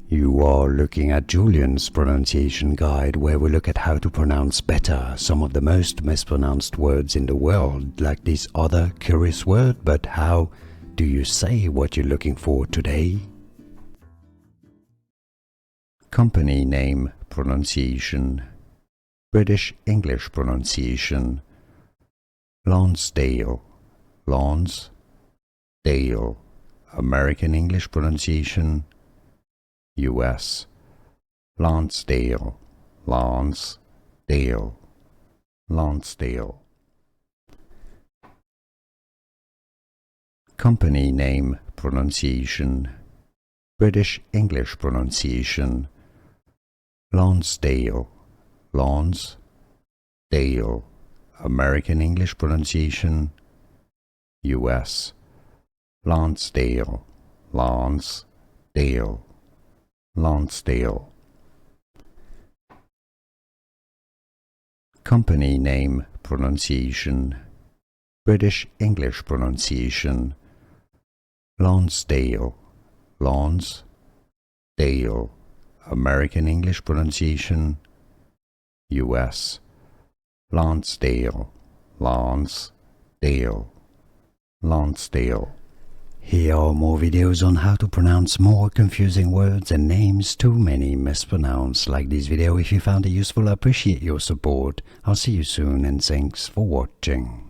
You are looking at Julian's pronunciation guide, where we look at how to pronounce better some of the most mispronounced words in the world, like this other curious word. But how do you say what you're looking for today? Company name pronunciation, British English pronunciation, Lonsdale, Lonsdale, American English pronunciation, US, Lonsdale, Lonsdale, Lonsdale. Company name pronunciation, British English pronunciation, Lonsdale, Lonsdale, American English pronunciation, US, Lonsdale, Lonsdale, Lonsdale. Company name pronunciation, British English pronunciation, Lonsdale, Lonsdale, American English pronunciation, US, Lonsdale, Lonsdale, Lonsdale. Here are more videos on how to pronounce more confusing words and names too many mispronounced. Like this video if you found it useful. I appreciate your support. I'll see you soon and thanks for watching.